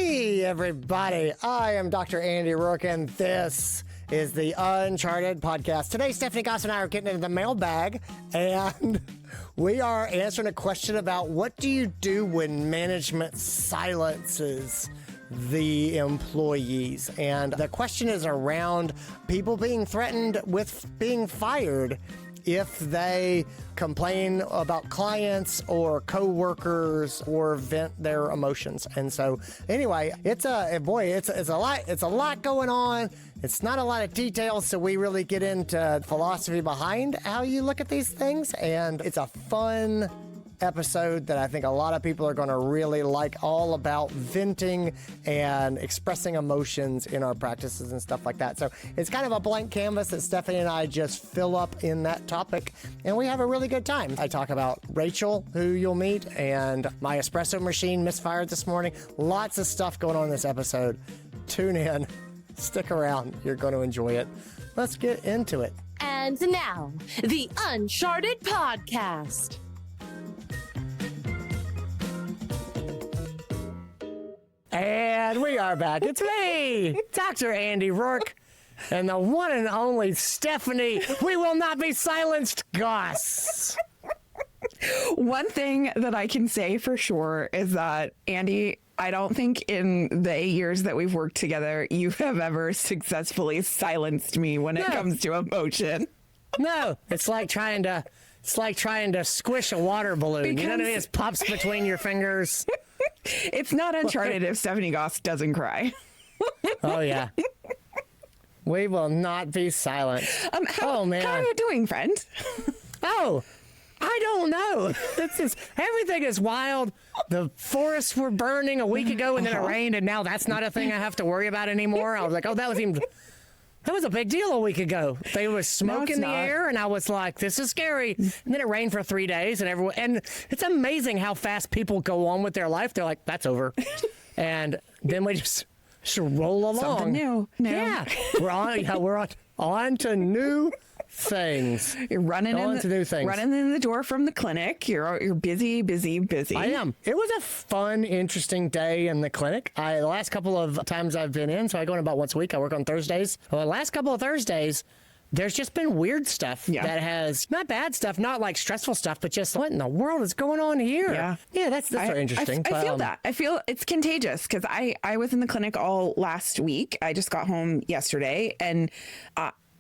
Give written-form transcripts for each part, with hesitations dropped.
Hey, everybody. I am Dr. Andy Roark, and this is the Uncharted Podcast. Today, Stephanie Goss and I are getting into the mailbag, and we are answering a question about what do you do when management silences the employees? And the question is around people being threatened with being fired if they complain about clients or coworkers or vent their emotions. And so anyway, it's a lot going on. It's not a lot of details, so we really get into philosophy behind how you look at these things, and it's a fun episode that I think a lot of people are going to really like, all about venting and expressing emotions in our practices and stuff like that. So it's kind of a blank canvas that Stephanie and I just fill up in that topic, and we have a really good time. I talk about Rachel, who you'll meet, and my espresso machine misfired this morning. Lots of stuff going on in this episode. Tune in. Stick around. You're going to enjoy it. Let's get into it. And now, the Uncharted Podcast. And we are back. It's me, Dr. Andy Roark, and the one and only Stephanie. We will not be silenced, Goss. One thing that I can say for sure is that, Andy, I don't think in the 8 years that we've worked together, you have ever successfully silenced me when it comes to emotion. No, it's like trying to squish a water balloon. You know what I mean? It pops between your fingers. It's not Uncharted if Stephanie Goss doesn't cry. Oh, yeah. We will not be silent. How are you doing, friend? Oh, I don't know. Everything is wild. The forests were burning a week ago, and then it rained, and now that's not a thing I have to worry about anymore. I was like, oh, that was a big deal a week ago. There was smoke in the air, and I was like, this is scary. And then it rained for 3 days, and it's amazing how fast people go on with their life. They're like, that's over. And then we just roll along. Something new. Yeah. We're on to new things. You're running in the door from the clinic. You're busy. I am. It was a fun, interesting day in the clinic. The last couple of times I've been in, so I go in about once a week. I work on Thursdays. Well, the last couple of Thursdays, there's just been weird stuff that has, not bad stuff, not like stressful stuff, but just what in the world is going on here? Yeah, that's very interesting. I feel that. I feel it's contagious because I was in the clinic all last week. I just got home yesterday, and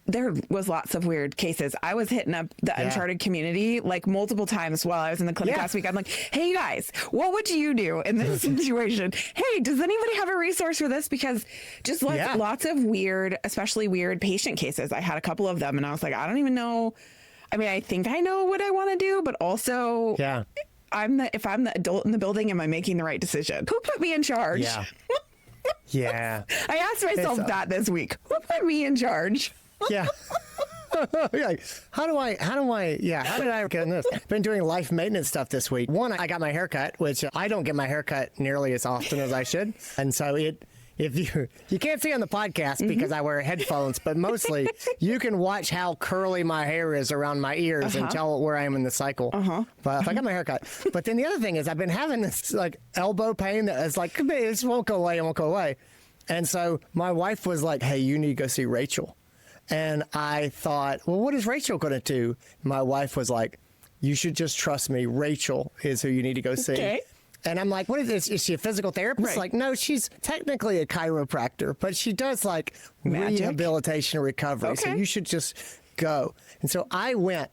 there was lots of weird cases. I was hitting up the Uncharted community like multiple times while I was in the clinic last week. I'm like, hey guys, what would you do in this situation? Hey, does anybody have a resource for this? Because just lots of weird, especially weird patient cases. I had a couple of them, and I was like, I don't even know. I mean, I think I know what I want to do, but also if I'm the adult in the building, am I making the right decision? Who put me in charge? Yeah. I asked myself that this week. Who put me in charge? Yeah. How did I get in this? Been doing life maintenance stuff this week. One, I got my hair cut, which I don't get my hair cut nearly as often as I should. And so if you can't see on the podcast because I wear headphones, but mostly you can watch how curly my hair is around my ears and tell where I am in the cycle. But I got my hair cut. But then the other thing is I've been having this like elbow pain that is like, this won't go away. And so my wife was like, hey, you need to go see Rachel. And I thought, well, what is Rachel going to do? My wife was like, you should just trust me. Rachel is who you need to go see. Okay. And I'm like, what is this? Is she a physical therapist? Right. Like, no, she's technically a chiropractor, but she does like rehabilitation and recovery. Okay. So you should just go. And so I went,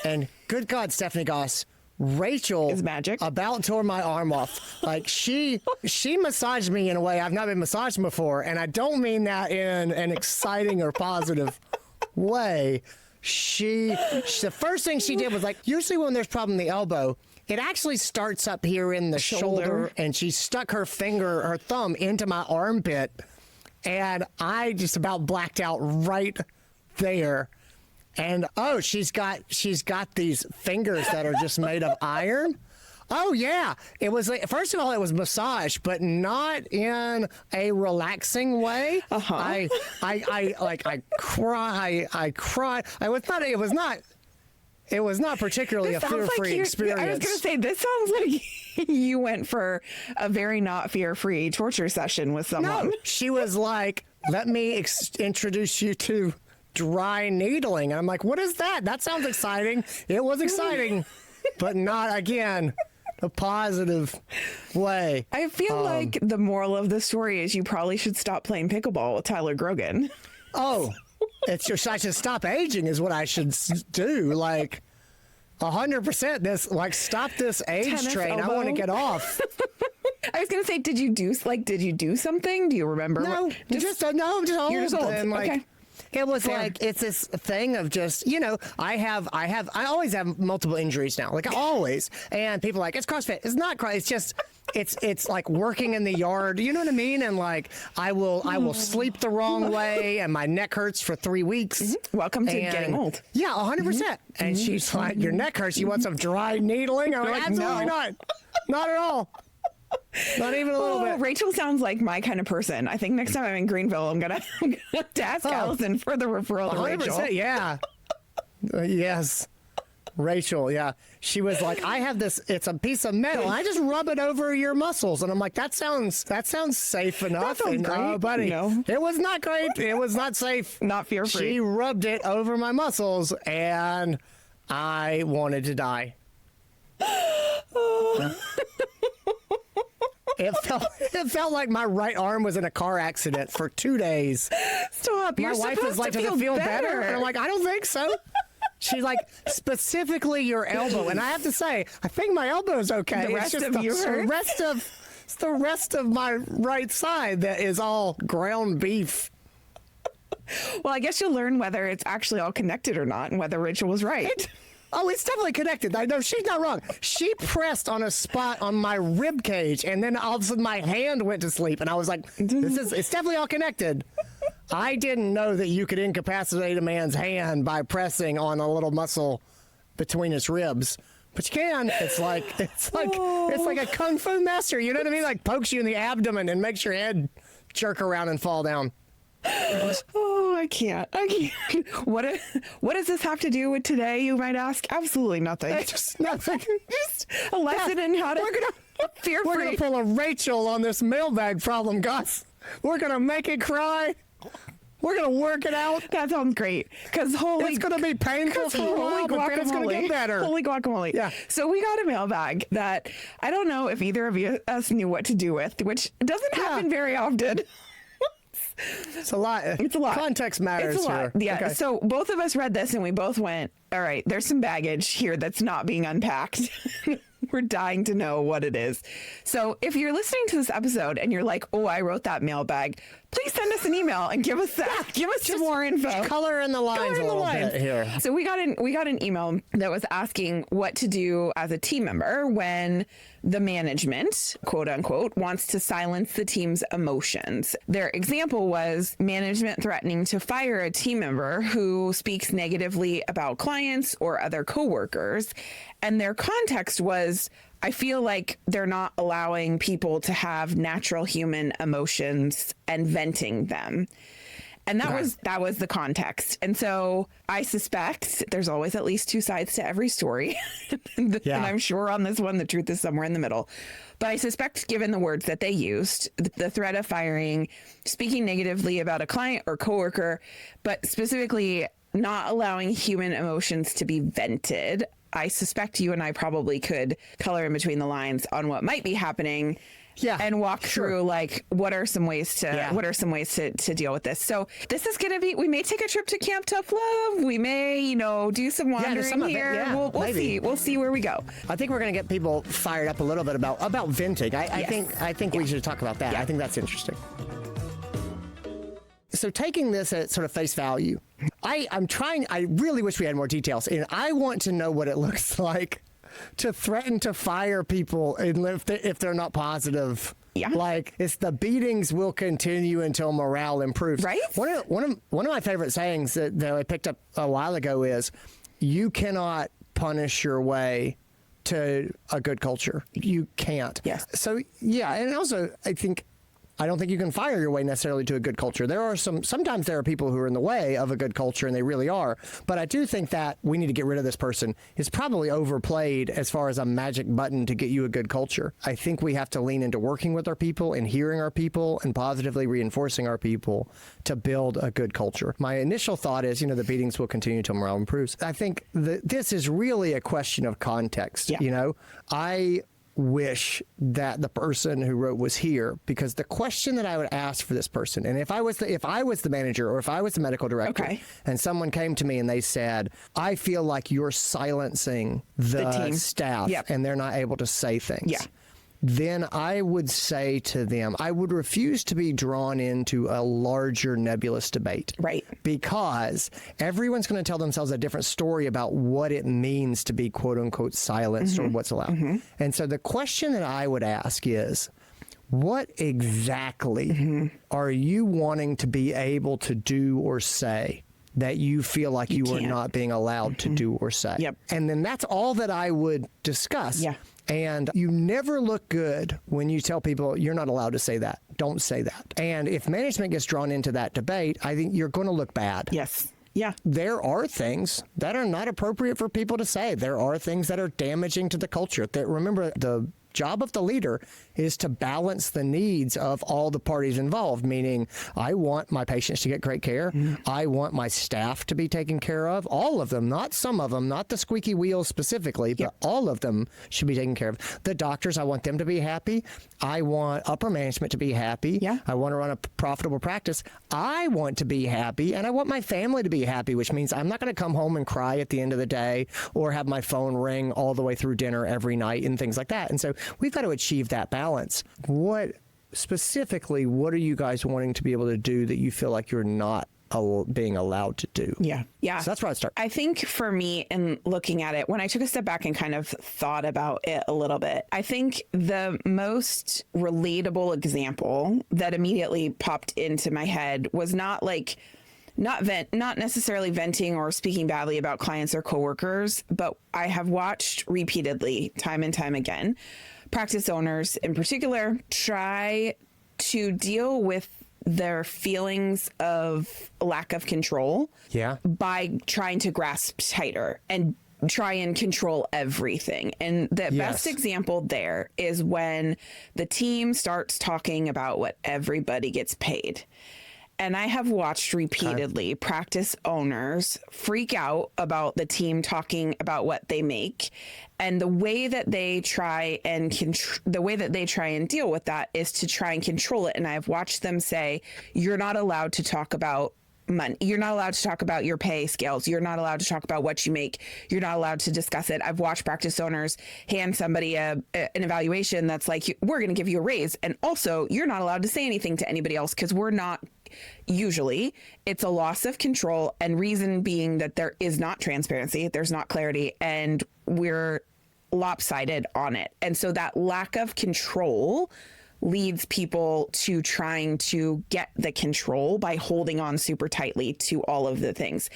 and good God, Stephanie Goss, Rachel is magic. About tore my arm off. Like she massaged me in a way I've not been massaged before, and I don't mean that in an exciting or positive way. The first thing she did was like, usually when there's problem in the elbow, it actually starts up here in the shoulder, and she stuck her thumb into my armpit, and I just about blacked out right there. And she's got these fingers that are just made of iron. Oh yeah, it was like, first of all, it was massage, but not in a relaxing way. I cried. it was not particularly a fear-free experience. I was going to say, this sounds like you went for a very not fear-free torture session with someone. No, she was like, let me introduce you to dry needling. And I'm like, what is that? That sounds exciting. It was exciting, but not, again, a positive way. I feel like the moral of the story is you probably should stop playing pickleball with Tyler Grogan. Oh, it's just, I should stop aging is what I should do. Like 100% this, like, stop this age Tennis train. elbow. I want to get off. I was going to say, did you do something? Do you remember? No, just old. You're just old. And, like, okay. it was Fair. like, it's this thing of just, I always have multiple injuries now, like always. And people are like, it's CrossFit. It's not CrossFit. It's just, it's like working in the yard. You know what I mean? And like, I will sleep the wrong way and my neck hurts for 3 weeks. Mm-hmm. Welcome to getting old. Yeah, 100%. And she's like, your neck hurts. You want some dry needling? I'm like, absolutely not. Not at all. Not even a little bit. Rachel sounds like my kind of person. I think next time I'm in Greenville, I'm gonna have to ask Allison for the referral to Rachel. Yeah. Yes. Rachel, yeah. She was like, I have this, it's a piece of metal. I just rub it over your muscles. And I'm like, that sounds safe enough. That sounds great. Buddy, No. It was not great. It was not safe. Not fear-free. She rubbed it over my muscles and I wanted to die. It felt like my right arm was in a car accident for 2 days. Stop. My wife was like, does it feel better? And I'm like, I don't think so. She's like, specifically your elbow. And I have to say, I think my elbow is okay. The rest of you hurts? It's the rest of my right side that is all ground beef. Well, I guess you'll learn whether it's actually all connected or not and whether Rachel was right. Oh, it's definitely connected. I know she's not wrong. She pressed on a spot on my rib cage, and then all of a sudden my hand went to sleep, and I was like, it's definitely all connected. I didn't know that you could incapacitate a man's hand by pressing on a little muscle between his ribs. But you can. It's like a kung fu master. You know what I mean? Like pokes you in the abdomen and makes your head jerk around and fall down. Oh, I can't. What does this have to do with today, you might ask? Absolutely nothing. Just nothing. Just a lesson in how to fear-free. We're gonna pull a Rachel on this mailbag problem, Gus. We're gonna make it cry. We're gonna work it out. That sounds great. Because it's gonna be painful for a while, but then it's gonna get better. Holy guacamole. Yeah. So we got a mailbag that I don't know if either of us knew what to do with, which doesn't happen very often. It's a lot. It's a lot. Context matters it's a lot. here. Yeah. Okay. So both of us read this and we both went, all right, there's some baggage here that's not being unpacked. We're dying to know what it is. So if you're listening to this episode and you're like, oh, I wrote that mailbag, please send us an email and give us that. Give us some more info. Color in the lines a little bit here. So we got an email that was asking what to do as a team member when the management, quote unquote, wants to silence the team's emotions. Their example was management threatening to fire a team member who speaks negatively about clients or other coworkers. And their context was, I feel like they're not allowing people to have natural human emotions and venting them. And that was the context. And so I suspect there's always at least two sides to every story. And I'm sure on this one, the truth is somewhere in the middle. But I suspect, given the words that they used, the threat of firing, speaking negatively about a client or coworker, but specifically not allowing human emotions to be vented, I suspect you and I probably could color in between the lines on what might be happening. Yeah, and walk through like what are some ways to deal with this. So this is going to be, we may take a trip to Camp Tough Love. We may, do some wandering here. We'll see where we go. I think we're going to get people fired up a little bit about venting. I think we should talk about that. I think that's interesting. So taking this at sort of face value, I really wish we had more details, and I want to know what it looks like to threaten to fire people if they're not positive. Yeah. Like, it's the beatings will continue until morale improves. Right. One of my favorite sayings that I picked up a while ago is, you cannot punish your way to a good culture. You can't. Yes. So, yeah, and also I think I don't think you can fire your way necessarily to a good culture. Sometimes there are people who are in the way of a good culture, and they really are. But I do think that we need to get rid of this person. It's probably overplayed as far as a magic button to get you a good culture. I think we have to lean into working with our people and hearing our people and positively reinforcing our people to build a good culture. My initial thought is, the beatings will continue until morale improves. I think this is really a question of context. Yeah. I wish that the person who wrote was here, because the question that I would ask for this person, and if I was the manager or if I was the medical director, and someone came to me and they said, I feel like you're silencing the team staff and they're not able to say things. Yeah. Then I would say to them, I would refuse to be drawn into a larger nebulous debate. Right. Because everyone's going to tell themselves a different story about what it means to be quote unquote silenced or what's allowed. And so the question that I would ask is, what exactly are you wanting to be able to do or say that you feel like you are not being allowed to do or say? Yep. And then that's all that I would discuss. Yeah. And you never look good when you tell people you're not allowed to say that. Don't say that. And if management gets drawn into that debate, I think you're going to look bad. Yes. Yeah. There are things that are not appropriate for people to say. There are things that are damaging to the culture. Remember, the job of the leader is to balance the needs of all the parties involved, meaning I want my patients to get great care. I want my staff to be taken care of, all of them, not some of them, not the squeaky wheels specifically, but all of them should be taken care of. The doctors, I want them to be happy. I want upper management to be happy. Yeah. I want to run a profitable practice. I want to be happy, and I want my family to be happy, which means I'm not going to come home and cry at the end of the day or have my phone ring all the way through dinner every night and things like that. And so we've got to achieve that balance. What are you guys wanting to be able to do that you feel like you're not being allowed to do? Yeah. So that's where I start. I think for me, in looking at it, when I took a step back and kind of thought about it a little bit, I think the most relatable example that immediately popped into my head was not necessarily venting or speaking badly about clients or coworkers, but I have watched repeatedly, time and time again, practice owners in particular try to deal with their feelings of lack of control by trying to grasp tighter and try and control everything. And the best example there is when the team starts talking about what everybody gets paid. And I have watched repeatedly practice owners freak out about the team talking about what they make, and the way that they try and deal with that is to try and control it. And I've watched them say, "You're not allowed to talk about money. You're not allowed to talk about your pay scales. You're not allowed to talk about what you make. You're not allowed to discuss it." I've watched practice owners hand somebody an evaluation that's like, "We're going to give you a raise. And also, you're not allowed to say anything to anybody else because we're not." Usually it's a loss of control, and reason being that there is not transparency, there's not clarity, and we're lopsided on it. And so that lack of control leads people to trying to get the control by holding on super tightly to all of the things.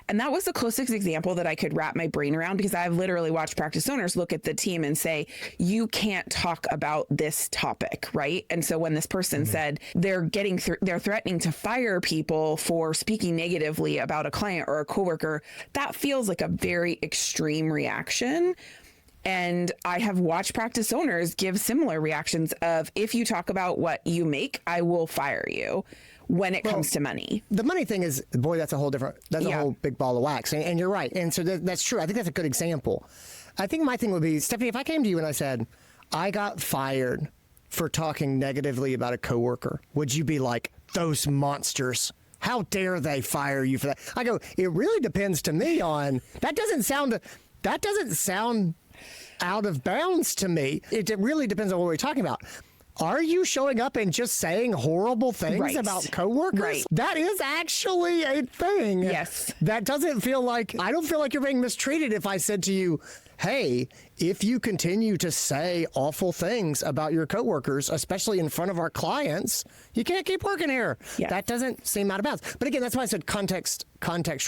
And that was the closest example that I could wrap my brain around, because I've literally watched practice owners look at the team and say, you can't talk about this topic, right? And so when this person said they're threatening to fire people for speaking negatively about a client or a coworker, that feels like a very extreme reaction. And I have watched practice owners give similar reactions of, if you talk about what you make, I will fire you when it comes to money. The money thing is, boy, that's a whole big ball of wax. And you're right. And so that's true. I think that's a good example. I think my thing would be, Stephanie, if I came to you and I said, I got fired for talking negatively about a coworker, would you be like, those monsters? How dare they fire you for that? I go, it really depends to me on, that doesn't sound out of bounds to me. It really depends on what we're talking about. Are you showing up and just saying horrible things about coworkers? Right. That is actually a thing. Yes. That doesn't feel like, I don't feel like you're being mistreated if I said to you, hey, if you continue to say awful things about your coworkers, especially in front of our clients, you can't keep working here. Yeah. That doesn't seem out of bounds. But again, that's why I said context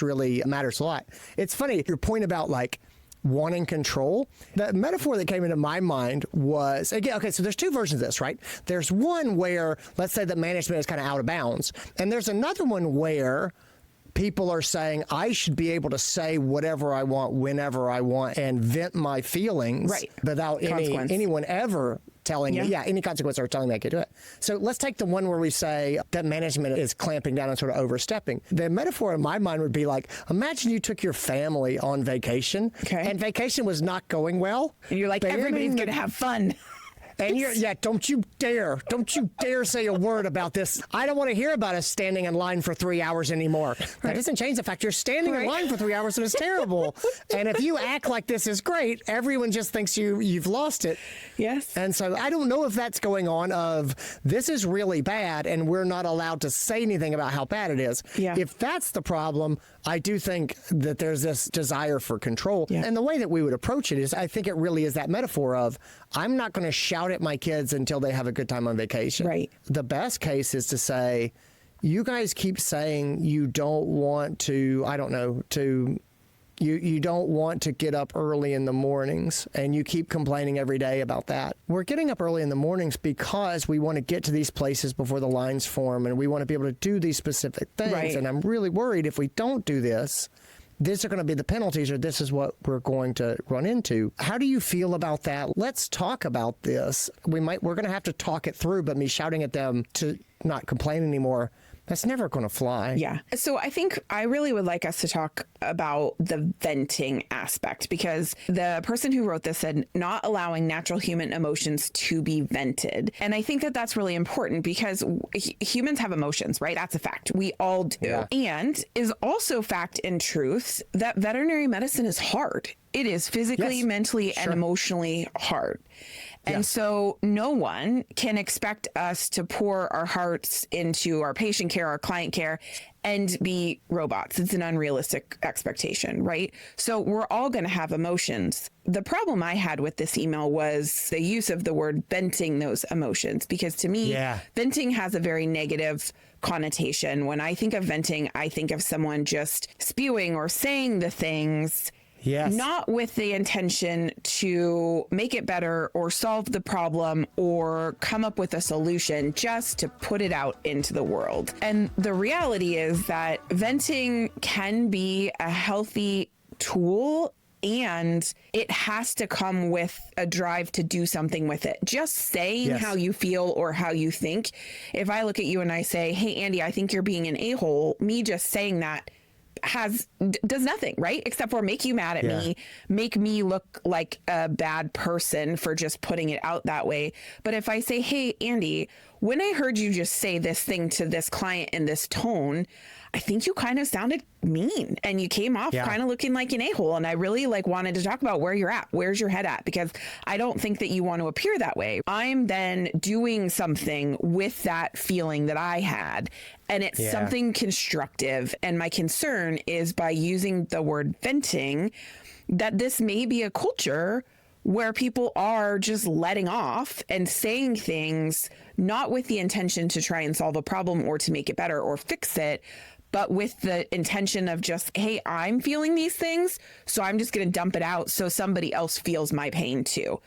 really matters a lot. It's funny, your point about like, wanting control. The metaphor that came into my mind was, again, okay, so there's two versions of this, right? There's one where, let's say that management is kind of out of bounds. And there's another one where people are saying, I should be able to say whatever I want, whenever I want, and vent my feelings without anyone ever telling me, any consequence or telling me I could do it. So let's take the one where we say that management is clamping down and sort of overstepping. The metaphor in my mind would be like, imagine you took your family on vacation and vacation was not going well. And you're like, everybody's going to have fun. And don't you dare say a word about this. I don't want to hear about us standing in line for 3 hours anymore. That doesn't change the fact you're standing in line for 3 hours and it's terrible. And if you act like this is great, everyone just thinks you've lost it. Yes. And so I don't know if that's going on of this is really bad and we're not allowed to say anything about how bad it is. Yeah. If that's the problem, I do think that there's this desire for control. Yeah. And the way that we would approach it is, I think it really is that metaphor of, I'm not going to shout at my kids until they have a good time on vacation. Right. The best case is to say, you guys keep saying you don't want to, you don't want to get up early in the mornings, and you keep complaining every day about that. We're getting up early in the mornings because we want to get to these places before the lines form, and we want to be able to do these specific things. Right. And I'm really worried if we don't do this, these are going to be the penalties, or this is what we're going to run into. How do you feel about that? Let's talk about this. We're going to have to talk it through, but me shouting at them to not complain anymore, that's never going to fly. Yeah. So I think I really would like us to talk about the venting aspect, because the person who wrote this said not allowing natural human emotions to be vented. And I think that that's really important because humans have emotions, right? That's a fact. We all do. Yeah. And is also fact and truth that veterinary medicine is hard. It is physically, mentally, and emotionally hard. And so no one can expect us to pour our hearts into our patient care, our client care, and be robots. It's an unrealistic expectation, right? So we're all going to have emotions. The problem I had with this email was the use of the word venting those emotions, because to me, venting has a very negative connotation. When I think of venting, I think of someone just spewing or saying the things not with the intention to make it better or solve the problem or come up with a solution, just to put it out into the world. And the reality is that venting can be a healthy tool, and it has to come with a drive to do something with it. Just saying how you feel or how you think. If I look at you and I say, hey, Andy, I think you're being an a-hole, me just saying that does nothing, right? Except for make you mad at me, make me look like a bad person for just putting it out that way. But if I say, hey, Andy, when I heard you just say this thing to this client in this tone, I think you kind of sounded mean and you came off kind of looking like an a-hole. And I really wanted to talk about where you're at. Where's your head at? Because I don't think that you want to appear that way. I'm then doing something with that feeling that I had, and it's something constructive. And my concern is by using the word venting, that this may be a culture where people are just letting off and saying things not with the intention to try and solve a problem or to make it better or fix it, but with the intention of just, hey, I'm feeling these things, so I'm just going to dump it out so somebody else feels my pain too.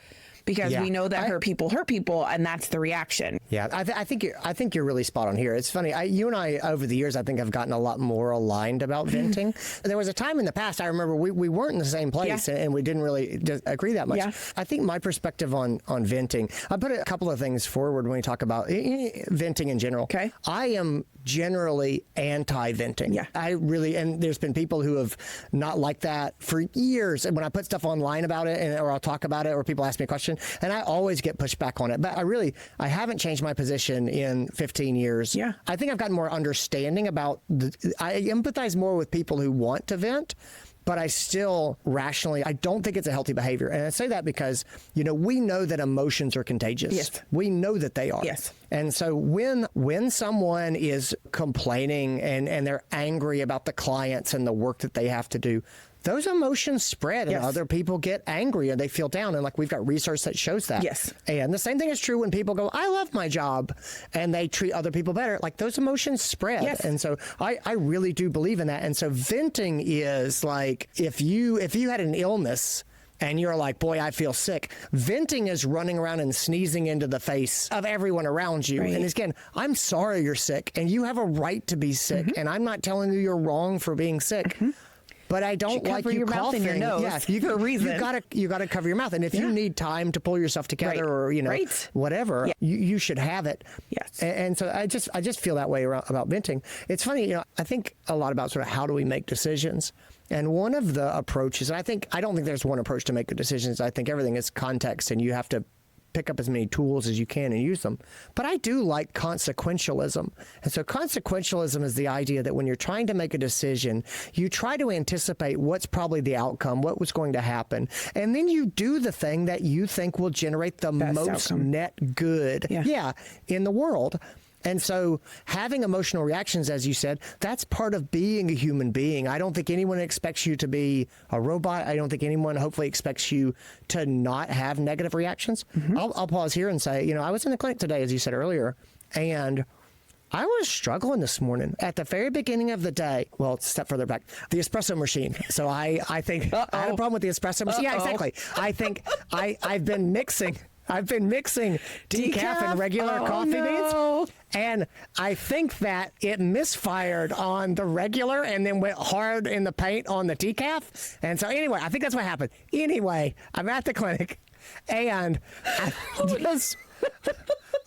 Because we know that hurt people, and that's the reaction. Yeah, I think you're really spot on here. It's funny. You and I, over the years, I think have gotten a lot more aligned about venting. There was a time in the past, I remember we weren't in the same place, and we didn't really agree that much. Yeah. I think my perspective on venting, I put a couple of things forward when we talk about venting in general. Okay. I am generally anti-venting. Yeah. And there's been people who have not liked that for years. And when I put stuff online about it, or I'll talk about it, or people ask me a question, and I always get pushed back on it. But I haven't changed my position in 15 years. Yeah. I think I've gotten more understanding about I empathize more with people who want to vent, but I still rationally, I don't think it's a healthy behavior. And I say that because, we know that emotions are contagious. Yes. We know that they are. Yes. And so when someone is complaining and they're angry about the clients and the work that they have to do, those emotions spread and Yes. other people get angry and they feel down. And like we've got research that shows that. Yes. And the same thing is true when people go, I love my job, and they treat other people better. Like those emotions spread. Yes. And so I really do believe in that. And so venting is like if you had an illness and you're like, boy, I feel sick. Venting is running around and sneezing into the face of everyone around you. Right. And again, I'm sorry you're sick and you have a right to be sick. And I'm not telling you you're wrong for being sick. But I don't like cover you your mouth coughing. and your nose Yeah, for a reason. You gotta cover your mouth. And if you need time to pull yourself together, Right. or Right. whatever, you should have it. Yes. And so I just feel that way about venting. It's funny, I think a lot about sort of how do we make decisions. And one of the approaches, I don't think there's one approach to make good decisions. I think everything is context, and you have to pick up as many tools as you can and use them. But I do like consequentialism. And so consequentialism is the idea that when you're trying to make a decision, you try to anticipate what's probably the outcome, what was going to happen. And then you do the thing that you think will generate the Best most outcome. net good in the world. And so having emotional reactions, as you said, that's part of being a human being. I don't think anyone expects you to be a robot. I don't think anyone hopefully expects you to not have negative reactions. I'll pause here and say, I was in the clinic today, as you said earlier, and I was struggling this morning at the very beginning of the day. Well, a step further back, the espresso machine. So I think I had a problem with the espresso machine. Yeah, exactly. I think I've been mixing decaf and regular coffee beans. And I think that it misfired on the regular and then went hard in the paint on the decaf. And so anyway, I think that's what happened. Anyway, I'm at the clinic and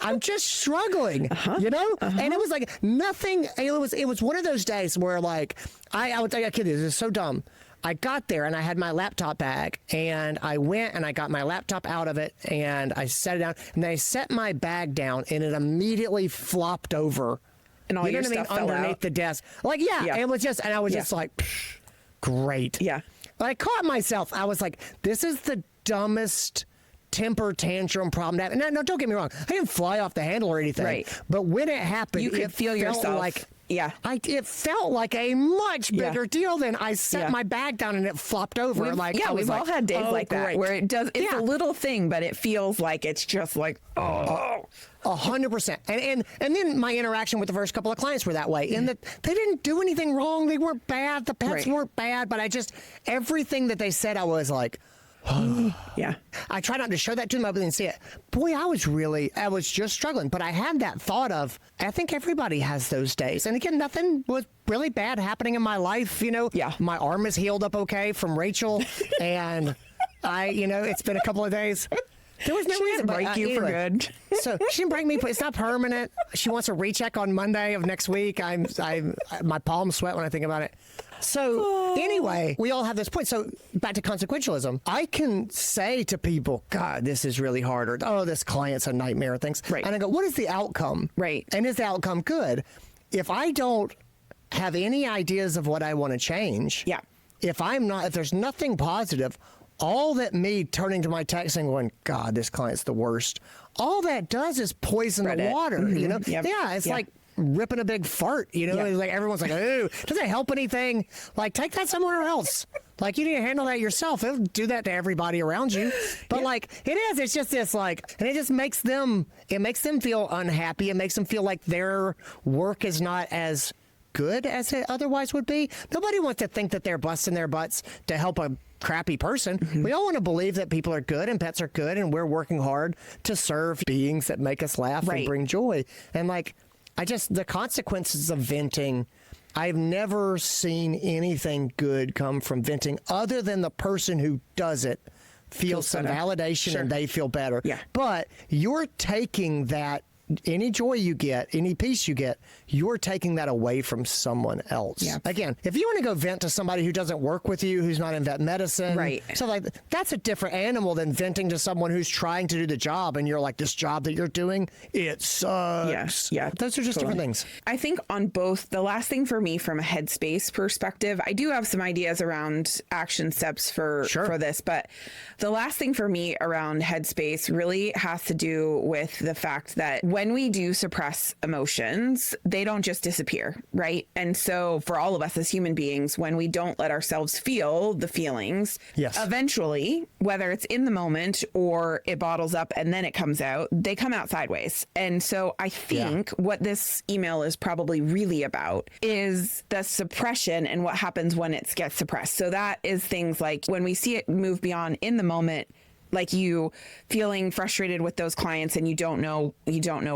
I'm just struggling, And it was like nothing. It was one of those days where like, I would tell you, kid, this is so dumb. I got there and I had my laptop bag and I went and I got my laptop out of it and I set it down and then I set my bag down and it immediately flopped over. And all your stuff fell underneath out. the desk. Like, it was just, and I was just like, great. Yeah. But I caught myself. I was like, this is the dumbest temper tantrum problem to have. No, don't get me wrong. I didn't fly off the handle or anything. Right. But when it happened, You could it feel felt yourself. like, It felt like a much bigger deal than I set my bag down and it flopped over. We've all had days like that where it does. It's a little thing, but it feels like it's just like 100%. And then my interaction with the first couple of clients were that way. In that they didn't do anything wrong. They weren't bad. The pets weren't bad. But everything that they said, I was like, I try not to show that to them. I didn't see it. Boy, I was just struggling. But I had that thought of, I think everybody has those days. And again, nothing was really bad happening in my life. My arm is healed up okay from Rachel. And it's been a couple of days. There was no reason to break you for good. So she didn't break me, but it's not permanent. She wants a recheck on Monday of next week. My palms sweat when I think about it. So anyway, we all have this point. So back to consequentialism. I can say to people, God, this is really hard, or, oh, this client's a nightmare, things. Right. And I go, what is the outcome? Right. And is the outcome good? If I don't have any ideas of what I want to change, if there's nothing positive, all that me turning to my text and going, God, this client's the worst, all that does is poison the water, Yeah, it's like ripping a big fart, like everyone's like, oh, does it help anything? Like, take that somewhere else. Like, you need to handle that yourself. It'll do that to everybody around you. But it's just this and it just makes them feel unhappy. It makes them feel like their work is not as good as it otherwise would be. Nobody wants to think that they're busting their butts to help a crappy person. We all want to believe that people are good and pets are good and we're working hard to serve beings that make us laugh and bring joy. And the consequences of venting, I've never seen anything good come from venting other than the person who does it feels some validation and they feel better. Yeah. But you're taking that, any joy you get, any peace you get, you're taking that away from someone else. Yeah. Again, if you want to go vent to somebody who doesn't work with you, who's not in vet medicine, stuff that's a different animal than venting to someone who's trying to do the job and you're like, this job that you're doing, it sucks. Yeah. Those are just different things. I think on both, the last thing for me from a headspace perspective, I do have some ideas around action steps for this, but the last thing for me around headspace really has to do with the fact that when we do suppress emotions, they don't just disappear, right? And so for all of us as human beings, when we don't let ourselves feel the feelings, Yes. eventually, whether it's in the moment or it bottles up and then it comes out, they come out sideways. And so I think what this email is probably really about is the suppression and what happens when it gets suppressed. So that is things like when we see it move beyond in the moment, like you feeling frustrated with those clients and you don't know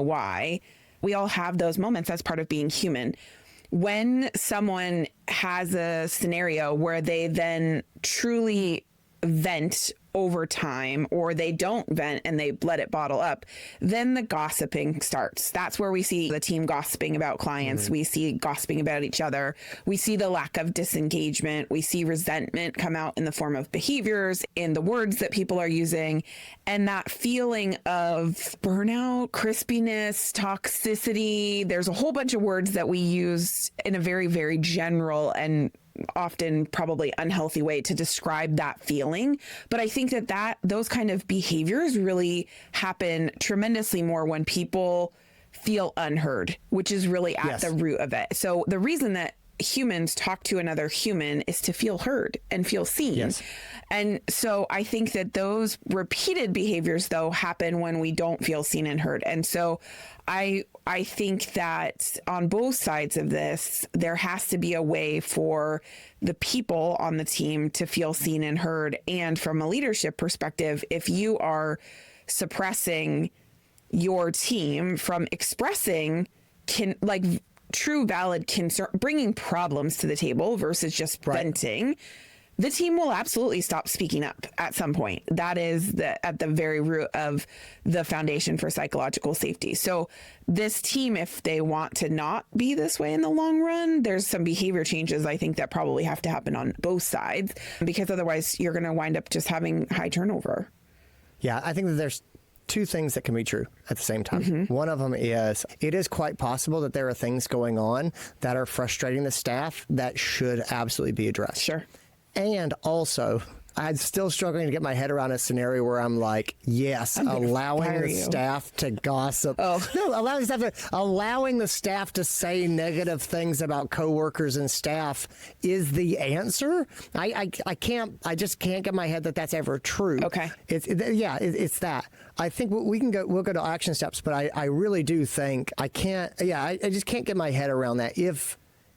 why. We all have those moments as part of being human. When someone has a scenario where they then truly vent over time, or they don't vent and they let it bottle up, then the gossiping starts. That's where we see the team gossiping about clients. We see gossiping about each other. We see the lack of disengagement. We see resentment come out in the form of behaviors, in the words that people are using, and that feeling of burnout, crispiness, toxicity. There's a whole bunch of words that we use in a very, very general and often probably unhealthy way to describe that feeling. But I think that those kind of behaviors really happen tremendously more when people feel unheard, which is really at the root of it. So the reason that humans talk to another human is to feel heard and feel seen. Yes. And so I think that those repeated behaviors, though, happen when we don't feel seen and heard. And so I think that on both sides of this, there has to be a way for the people on the team to feel seen and heard. And from a leadership perspective, if you are suppressing your team from expressing true valid concern, bringing problems to the table versus just venting, the team will absolutely stop speaking up at some point. That is at the very root of the foundation for psychological safety. So this team, if they want to not be this way in the long run, there's some behavior changes I think that probably have to happen on both sides, because otherwise you're going to wind up just having high turnover. Yeah, I think that there's two things that can be true at the same time. One of them is it is quite possible that there are things going on that are frustrating the staff that should absolutely be addressed. Sure. And also, I'm still struggling to get my head around a scenario where I'm like, yes, allowing the staff to gossip. Oh. No, allowing the staff to say negative things about coworkers and staff is the answer. I just can't get my head that that's ever true. Okay. It's that. I think we'll go to action steps, but I really do think I just can't get my head around that.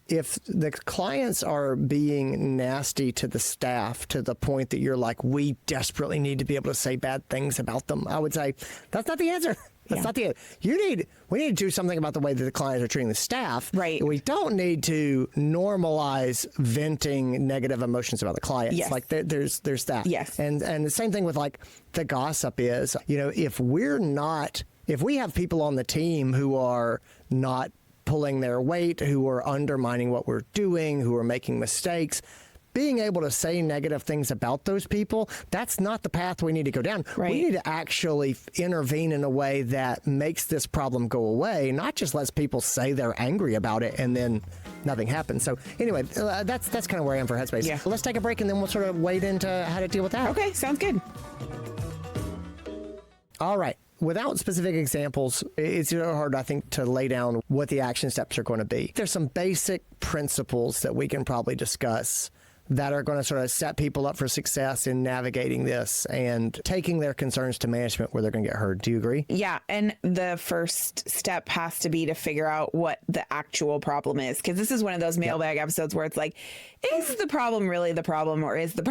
If the clients are being nasty to the staff to the point that you're like, we desperately need to be able to say bad things about them, I would say that's not the answer. That's not the answer. We need to do something about the way that the clients are treating the staff. Right. We don't need to normalize venting negative emotions about the clients. Yes. Like there's that. Yes. And the same thing with like the gossip is, if we have people on the team who are not pulling their weight, who are undermining what we're doing, who are making mistakes, being able to say negative things about those people, that's not the path we need to go down. Right. We need to actually intervene in a way that makes this problem go away, not just lets people say they're angry about it and then nothing happens. So anyway, that's kind of where I am for Headspace. Yeah. Let's take a break and then we'll sort of wade into how to deal with that. Okay, sounds good. All right. Without specific examples, it's hard, I think, to lay down what the action steps are going to be. There's some basic principles that we can probably discuss that are going to sort of set people up for success in navigating this and taking their concerns to management where they're going to get heard. Do you agree? Yeah. And the first step has to be to figure out what the actual problem is. Because this is one of those mailbag episodes where it's like, is the problem really the problem, or is the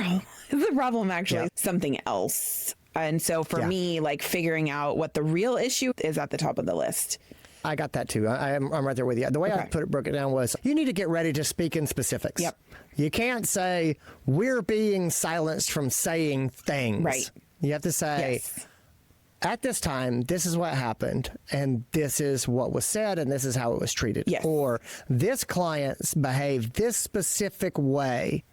problem actually something else? And so for me, like figuring out what the real issue is at the top of the list. I got that too. I'm right there with you. The way I broke it down was you need to get ready to speak in specifics. Yep. You can't say we're being silenced from saying things. Right. You have to say, at this time, this is what happened, and this is what was said, and this is how it was treated. Yes. Or this client behaved this specific way,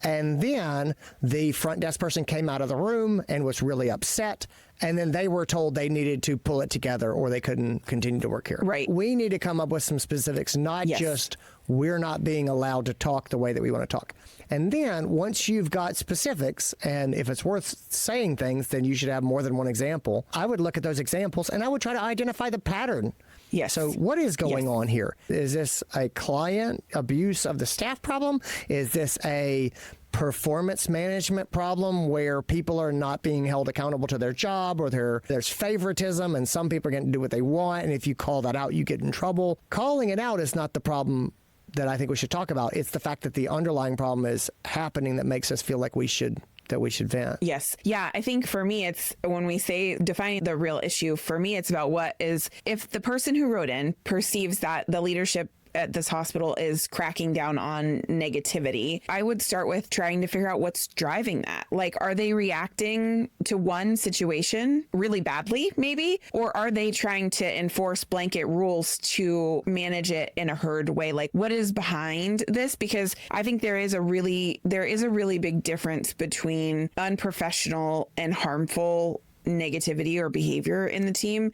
And then the front desk person came out of the room and was really upset. And then they were told they needed to pull it together or they couldn't continue to work here. Right. We need to come up with some specifics, not just we're not being allowed to talk the way that we want to talk. And then once you've got specifics, and if it's worth saying things, then you should have more than one example. I would look at those examples and I would try to identify the pattern. Yes. So what is going on here? Is this a client abuse of the staff problem? Is this a performance management problem where people are not being held accountable to their job, or there's favoritism and some people are getting to do what they want, and if you call that out, you get in trouble? Calling it out is not the problem that I think we should talk about. It's the fact that the underlying problem is happening that makes us feel like we should vent. Yes. Yeah. I think for me, it's when we say defining the real issue, for me, it's about what is, if the person who wrote in perceives that the leadership at this hospital is cracking down on negativity, I would start with trying to figure out what's driving that. Like, are they reacting to one situation really badly, maybe? Or are they trying to enforce blanket rules to manage it in a herd way? Like, what is behind this? Because I think there is a really big difference between unprofessional and harmful negativity or behavior in the team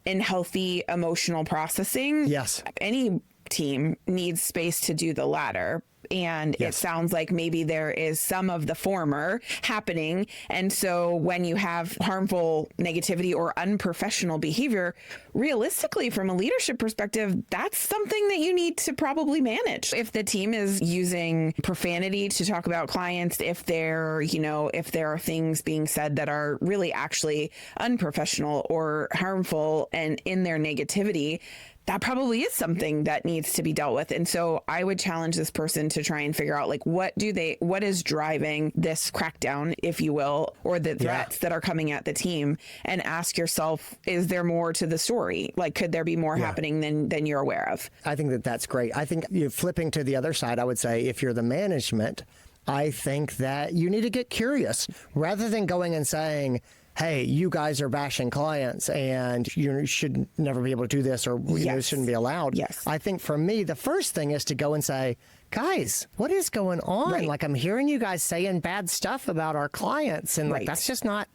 and healthy emotional processing. Yes. Any team needs space to do the latter. And it sounds like maybe there is some of the former happening. And so when you have harmful negativity or unprofessional behavior, realistically, from a leadership perspective, that's something that you need to probably manage. If the team is using profanity to talk about clients, if there are things being said that are really actually unprofessional or harmful and in their negativity, that probably is something that needs to be dealt with. And so I would challenge this person to try and figure out, like, what is driving this crackdown, if you will, or the threats that are coming at the team, and ask yourself, is there more to the story? Like, could there be more happening than you're aware of? I think that's great. I think flipping to the other side, I would say, if you're the management, I think that you need to get curious rather than going and saying, hey, you guys are bashing clients and you should never be able to do this, or it shouldn't be allowed. Yes. I think for me, the first thing is to go and say, guys, what is going on? Right. Like, I'm hearing you guys saying bad stuff about our clients, and like, that's not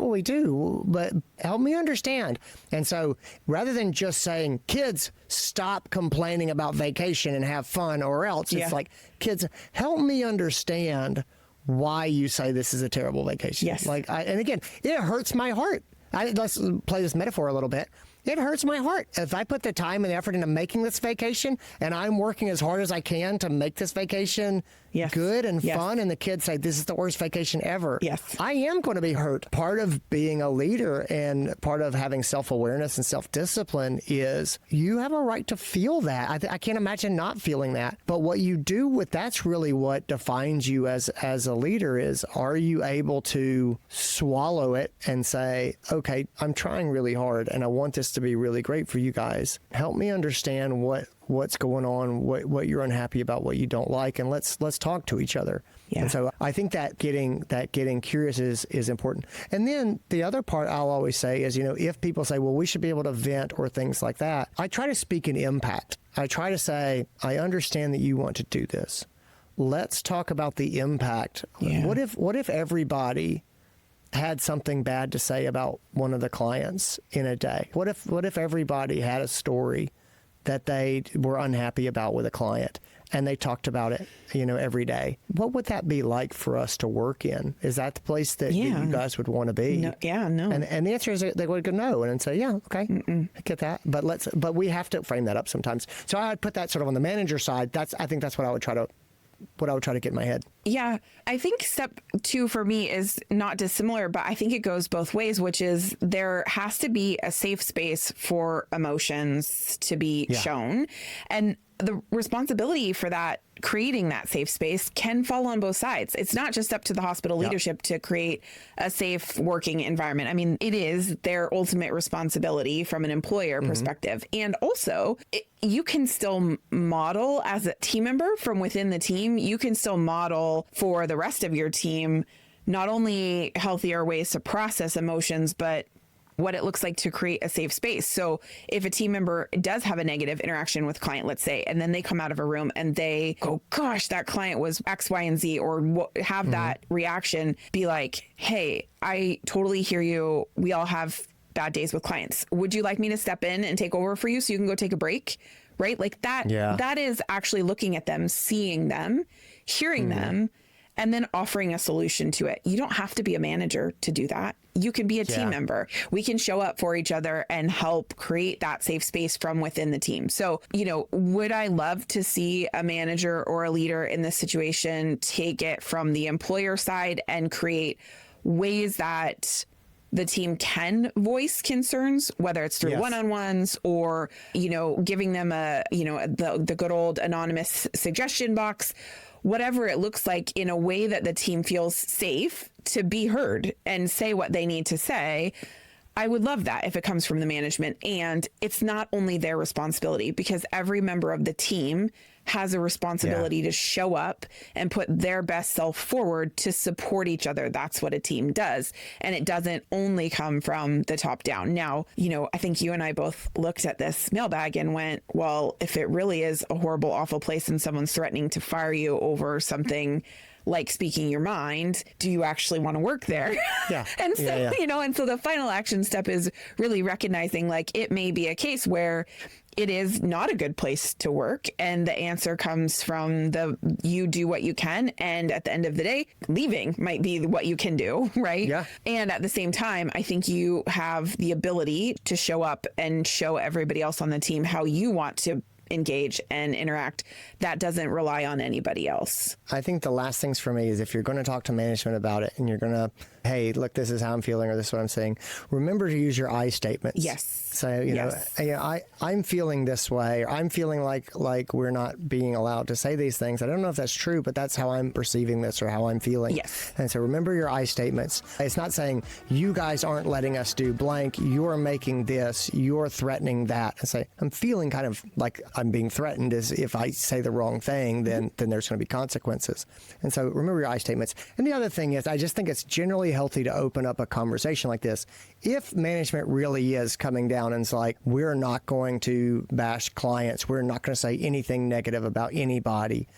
what we do, but help me understand. And so rather than just saying, kids, stop complaining about vacation and have fun, or else, it's like, kids, help me understand why you say this is a terrible vacation. Yes. And again, it hurts my heart. Let's play this metaphor a little bit. It hurts my heart. If I put the time and effort into making this vacation, and I'm working as hard as I can to make this vacation good and fun, and the kids say, this is the worst vacation ever, I am going to be hurt. Part of being a leader and part of having self-awareness and self-discipline is you have a right to feel that. I can't imagine not feeling that. But what you do with that's really what defines you as a leader is, are you able to swallow it and say, okay, I'm trying really hard and I want this to be really great for you guys. Help me understand what's going on, what you're unhappy about, what you don't like, and let's talk to each other. Yeah. And so I think that getting curious is important. And then the other part I'll always say is, if people say, well, we should be able to vent or things like that, I try to speak in impact. I try to say, I understand that you want to do this. Let's talk about the impact. Yeah. What if everybody had something bad to say about one of the clients in a day? What if everybody had a story that they were unhappy about with a client and they talked about it, every day? What would that be like for us to work in? Is that the place that you guys would want to be? No, no. And the answer is they would go no and say, yeah, okay, I get that. But we have to frame that up sometimes. So I would put that sort of on the manager side. I think that's what I would try to get in my head. Yeah, I think step 2 for me is not dissimilar, but I think it goes both ways, which is there has to be a safe space for emotions to be shown. And the responsibility for that, creating that safe space, can fall on both sides. It's not just up to the hospital leadership to create a safe working environment. I mean, it is their ultimate responsibility from an employer perspective. And also, you can still model as a team member from within the team. You can still model for the rest of your team, not only healthier ways to process emotions, but what it looks like to create a safe space. So if a team member does have a negative interaction with a client, let's say, and then they come out of a room and they go, gosh, that client was X, Y, and Z, or have that reaction, be like, hey, I totally hear you. We all have bad days with clients. Would you like me to step in and take over for you so you can go take a break? Right? Like that, that is actually looking at them, seeing them, hearing them, and then offering a solution to it. You don't have to be a manager to do that. You can be a team member. We can show up for each other and help create that safe space from within the team. So, would I love to see a manager or a leader in this situation take it from the employer side and create ways that the team can voice concerns, whether it's through one-on-ones or, giving them the good old anonymous suggestion box, whatever it looks like, in a way that the team feels safe to be heard and say what they need to say. I would love that if it comes from the management. And it's not only their responsibility, because every member of the team has a responsibility to show up and put their best self forward to support each other. That's what a team does. And it doesn't only come from the top down. Now, I think you and I both looked at this mailbag and went, well, if it really is a horrible, awful place and someone's threatening to fire you over something like speaking your mind, do you actually want to work there? And so, and so the final action step is really recognizing, like, it may be a case where it is not a good place to work. And the answer comes from you do what you can. And at the end of the day, leaving might be what you can do. Right. Yeah. And at the same time, I think you have the ability to show up and show everybody else on the team how you want to engage and interact. That doesn't rely on anybody else. I think the last things for me is, if you're going to talk to management about it and you're going to, hey, look, this is how I'm feeling, or this is what I'm saying, remember to use your I statements. Yes. So, I'm feeling this way, or I'm feeling like we're not being allowed to say these things. I don't know if that's true, but that's how I'm perceiving this or how I'm feeling. Yes. And so remember your I statements. It's not saying you guys aren't letting us do blank. You're making this, you're threatening that. And say, I'm feeling kind of like I'm being threatened, as if I say the wrong thing, then there's going to be consequences. And so remember your I statements. And the other thing is, I just think it's generally healthy to open up a conversation like this. If management really is coming down and it's like, we're not going to bash clients, we're not going to say anything negative about anybody,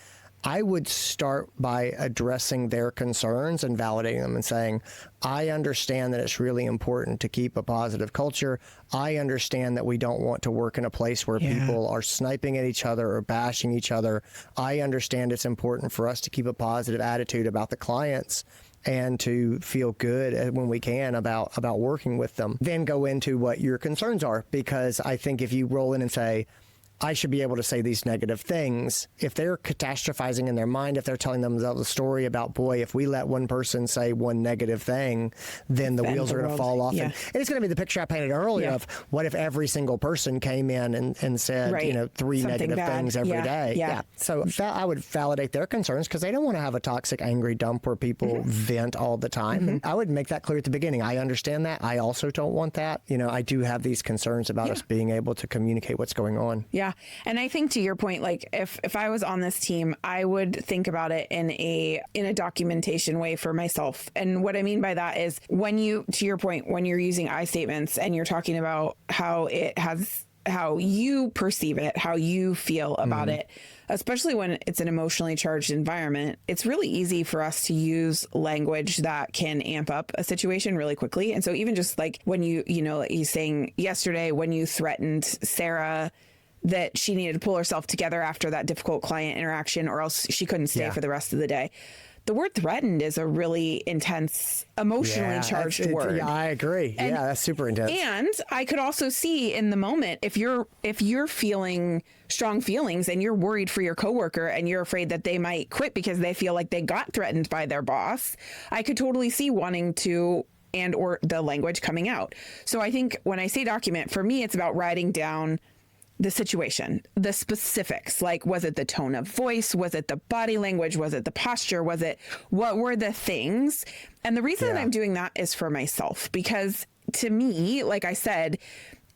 I would start by addressing their concerns and validating them and saying, I understand that it's really important to keep a positive culture. I understand that we don't want to work in a place where people are sniping at each other or bashing each other. I understand it's important for us to keep a positive attitude about the clients and to feel good when we can about working with them. Then go into what your concerns are, because I think if you roll in and say, I should be able to say these negative things, if they're catastrophizing in their mind, if they're telling themselves a story about, boy, if we let one person say one negative thing, then the wheels are going to fall off. And it's going to be the picture I painted earlier of what if every single person came in and said, 3 Something negative bad. things every day. Yeah. So I would validate their concerns, because they don't want to have a toxic, angry dump where people vent all the time. And I would make that clear at the beginning. I understand that. I also don't want that. I do have these concerns about us being able to communicate what's going on. Yeah. And I think, to your point, like if I was on this team, I would think about it in a documentation way for myself. And what I mean by that is, to your point, when you're using I statements and you're talking about how you perceive it, how you feel about it, especially when it's an emotionally charged environment, it's really easy for us to use language that can amp up a situation really quickly. And so even just like when you saying yesterday, when you threatened Sarah that she needed to pull herself together after that difficult client interaction, or else she couldn't stay for the rest of the day. The word threatened is a really intense, emotionally charged word. Yeah, I agree. That's super intense. And I could also see in the moment, if you're feeling strong feelings and you're worried for your coworker and you're afraid that they might quit because they feel like they got threatened by their boss, I could totally see wanting to, and or the language coming out. So I think when I say document, for me, it's about writing down the situation, the specifics, like, was it the tone of voice? Was it the body language? Was it the posture? What were the things? And the reason that I'm doing that is for myself, because to me, like I said,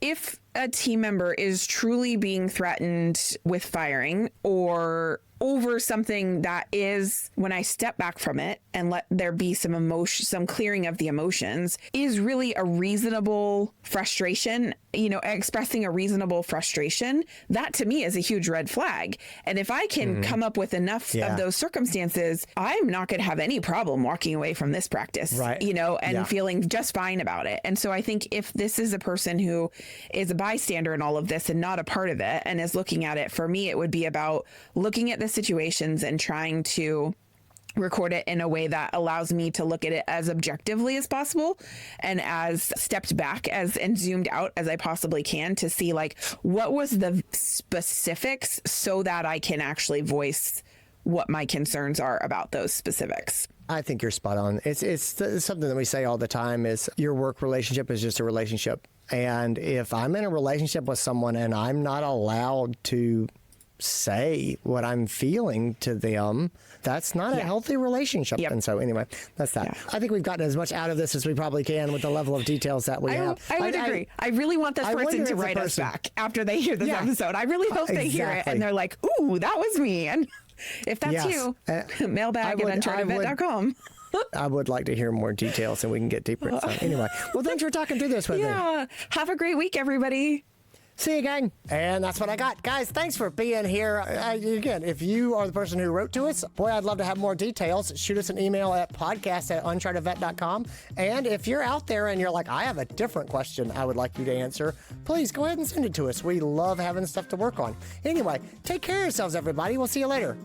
if a team member is truly being threatened with firing or over something that is, when I step back from it and let there be some emotion, some clearing of the emotions, is really a reasonable frustration, expressing a reasonable frustration, that to me is a huge red flag. And if I can come up with enough of those circumstances, I'm not going to have any problem walking away from this practice, and feeling just fine about it. And so I think if this is a person who is a bystander in all of this and not a part of it and is looking at it, for me, it would be about looking at the situations and trying to record it in a way that allows me to look at it as objectively as possible and as stepped back and zoomed out as I possibly can to see what was the specifics so that I can actually voice what my concerns are about those specifics. I think you're spot on. It's something that we say all the time is your work relationship is just a relationship. And if I'm in a relationship with someone and I'm not allowed to say what I'm feeling to them, that's not a healthy relationship. And so anyway, that's that. I think we've gotten as much out of this as we probably can with the level of details that we have. I would agree. I really want this person to write us back after they hear this episode. I really hope they hear it and they're like, ooh, that was me. And if that's you, mailbag at unchartedvet.com. I would like to hear more details and we can get deeper into that. Anyway, well, thanks for talking through this with me. Have a great week, everybody. See you, gang. And that's what I got. Guys, thanks for being here. Again, if you are the person who wrote to us, boy, I'd love to have more details. Shoot us an email at podcast@unchartedvet.com. And if you're out there and you're like, I have a different question I would like you to answer, please go ahead and send it to us. We love having stuff to work on. Anyway, take care of yourselves, everybody. We'll see you later.